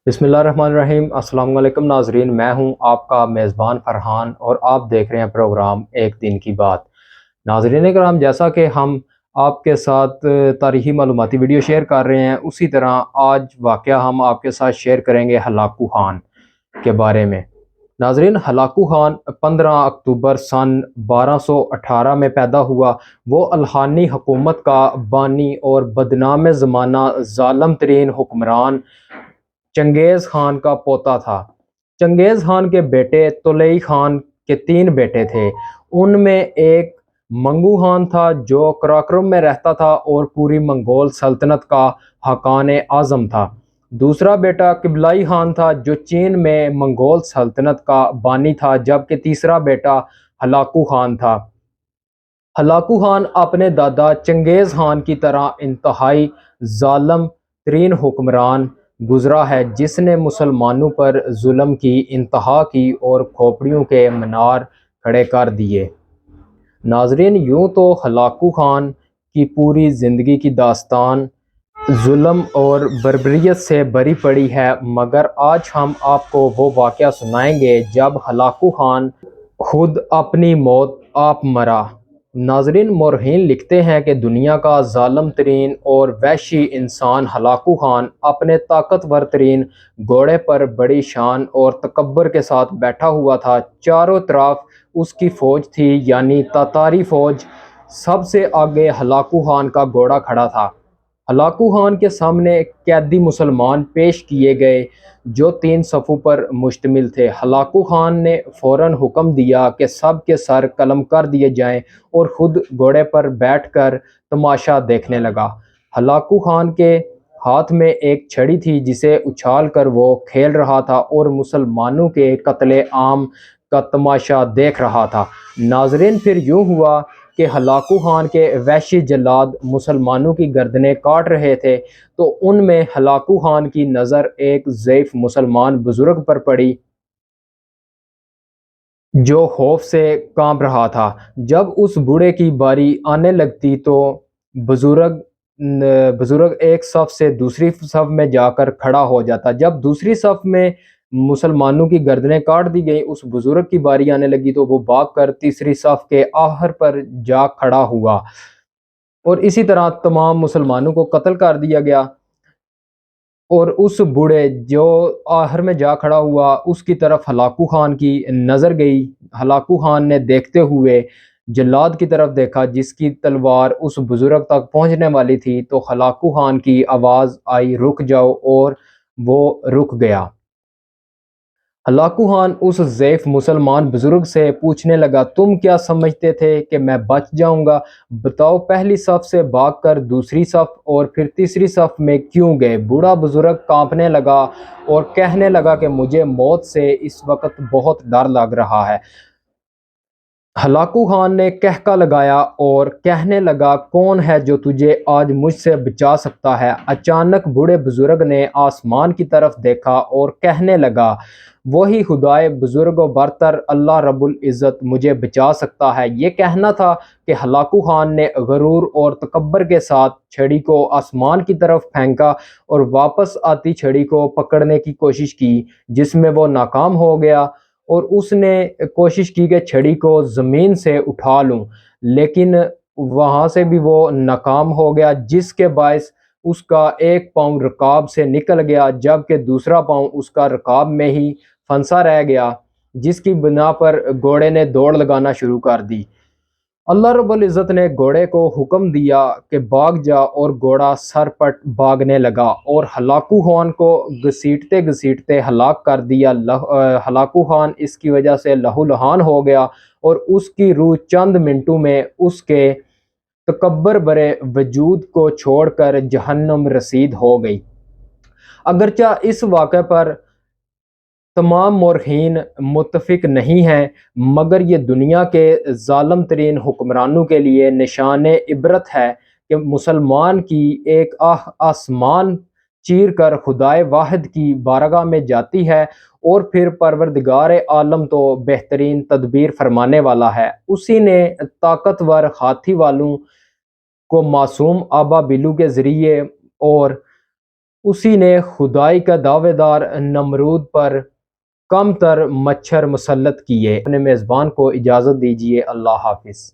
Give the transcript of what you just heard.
بسم اللہ الرحمن الرحیم۔ السلام علیکم ناظرین، میں ہوں آپ کا میزبان فرحان اور آپ دیکھ رہے ہیں پروگرام ایک دن کی بات۔ ناظرین کرام، جیسا کہ ہم آپ کے ساتھ تاریخی معلوماتی ویڈیو شیئر کر رہے ہیں، اسی طرح آج واقعہ ہم آپ کے ساتھ شیئر کریں گے ہلاکو خان کے بارے میں۔ ناظرین، ہلاکو خان 15 اکتوبر سن 1218 میں پیدا ہوا۔ وہ الحانی حکومت کا بانی اور بدنام زمانہ ظالم ترین حکمران چنگیز خان کا پوتا تھا۔ چنگیز خان کے بیٹے طلئی خان کے 3 بیٹے تھے۔ ان میں ایک منگو خان تھا جو قراقرم میں رہتا تھا اور پوری منگول سلطنت کا حاکم اعظم تھا۔ دوسرا بیٹا قبلائی خان تھا جو چین میں منگول سلطنت کا بانی تھا، جبکہ تیسرا بیٹا ہلاکو خان تھا۔ ہلاکو خان اپنے دادا چنگیز خان کی طرح انتہائی ظالم ترین حکمران گزرا ہے، جس نے مسلمانوں پر ظلم کی انتہا کی اور کھوپڑیوں کے مینار کھڑے کر دیے۔ ناظرین، یوں تو ہلاکو خان کی پوری زندگی کی داستان ظلم اور بربریت سے بھری پڑی ہے، مگر آج ہم آپ کو وہ واقعہ سنائیں گے جب ہلاکو خان خود اپنی موت آپ مرا۔ ناظرین، مورخین لکھتے ہیں کہ دنیا کا ظالم ترین اور وحشی انسان ہلاکو خان اپنے طاقتور ترین گھوڑے پر بڑی شان اور تکبر کے ساتھ بیٹھا ہوا تھا۔ چاروں طرف اس کی فوج تھی، یعنی تاتاری فوج۔ سب سے آگے ہلاکو خان کا گھوڑا کھڑا تھا۔ ہلاکو خان کے سامنے قیدی مسلمان پیش کیے گئے جو 3 صفوں پر مشتمل تھے۔ ہلاکو خان نے فوراً حکم دیا کہ سب کے سر قلم کر دیے جائیں اور خود گھوڑے پر بیٹھ کر تماشا دیکھنے لگا۔ ہلاکو خان کے ہاتھ میں ایک چھڑی تھی جسے اچھال کر وہ کھیل رہا تھا اور مسلمانوں کے قتل عام کا تماشا دیکھ رہا تھا۔ ناظرین، پھر یوں ہوا کہ ہلاکو خان کے وحشی جلاد مسلمانوں کی گردنیں کاٹ رہے تھے تو ان میں ہلاکو خان کی نظر ایک ضعیف مسلمان بزرگ پر پڑی جو خوف سے کانپ رہا تھا۔ جب اس بوڑھے کی باری آنے لگتی تو بزرگ ایک صف سے دوسری صف میں جا کر کھڑا ہو جاتا۔ جب دوسری صف میں مسلمانوں کی گردنیں کاٹ دی گئیں، اس بزرگ کی باری آنے لگی تو وہ بھاگ کر تیسری صف کے آخر پر جا کھڑا ہوا اور اسی طرح تمام مسلمانوں کو قتل کر دیا گیا۔ اور اس بوڑھے جو آخر میں جا کھڑا ہوا، اس کی طرف ہلاکو خان کی نظر گئی۔ ہلاکو خان نے دیکھتے ہوئے جلاد کی طرف دیکھا جس کی تلوار اس بزرگ تک پہنچنے والی تھی، تو ہلاکو خان کی آواز آئی، رک جاؤ، اور وہ رک گیا۔ ہلاکو خان اس ضعیف مسلمان بزرگ سے پوچھنے لگا، تم کیا سمجھتے تھے کہ میں بچ جاؤں گا؟ بتاؤ، پہلی صف سے بھاگ کر دوسری صف اور پھر تیسری صف میں کیوں گئے؟ بوڑھا بزرگ کانپنے لگا اور کہنے لگا کہ مجھے موت سے اس وقت بہت ڈر لگ رہا ہے۔ ہلاکو خان نے کہکا لگایا اور کہنے لگا، کون ہے جو تجھے آج مجھ سے بچا سکتا ہے؟ اچانک بوڑھے بزرگ نے آسمان کی طرف دیکھا اور کہنے لگا، وہی خدائے بزرگ و برتر اللہ رب العزت مجھے بچا سکتا ہے۔ یہ کہنا تھا کہ ہلاکو خان نے غرور اور تکبر کے ساتھ چھڑی کو آسمان کی طرف پھینکا اور واپس آتی چھڑی کو پکڑنے کی کوشش کی، جس میں وہ ناکام ہو گیا، اور اس نے کوشش کی کہ چھڑی کو زمین سے اٹھا لوں، لیکن وہاں سے بھی وہ ناکام ہو گیا، جس کے باعث اس کا ایک پاؤں رکاب سے نکل گیا، جبکہ دوسرا پاؤں اس کا رکاب میں ہی پھنسا رہ گیا، جس کی بنا پر گھوڑے نے دوڑ لگانا شروع کر دی۔ اللہ رب العزت نے گھوڑے کو حکم دیا کہ بھاگ جا، اور گھوڑا سر پٹ بھاگنے لگا اور ہلاکو خان کو گھسیٹتے گھسیٹتے ہلاک کر دیا۔ ہلاکو خان اس کی وجہ سے لہو لہان ہو گیا اور اس کی روح چند منٹوں میں اس کے تکبر برے وجود کو چھوڑ کر جہنم رسید ہو گئی۔ اگرچہ اس واقعے پر تمام مورخین متفق نہیں ہیں، مگر یہ دنیا کے ظالم ترین حکمرانوں کے لیے نشان عبرت ہے کہ مسلمان کی ایک آسمان چیر کر خدائے واحد کی بارگاہ میں جاتی ہے، اور پھر پروردگار عالم تو بہترین تدبیر فرمانے والا ہے۔ اسی نے طاقتور ہاتھی والوں کو معصوم آبا بلو کے ذریعے اور اسی نے خدائی کا دعوے دار نمرود پر کم تر مچھر مسلط کیے۔ اپنے میزبان کو اجازت دیجیے، اللہ حافظ۔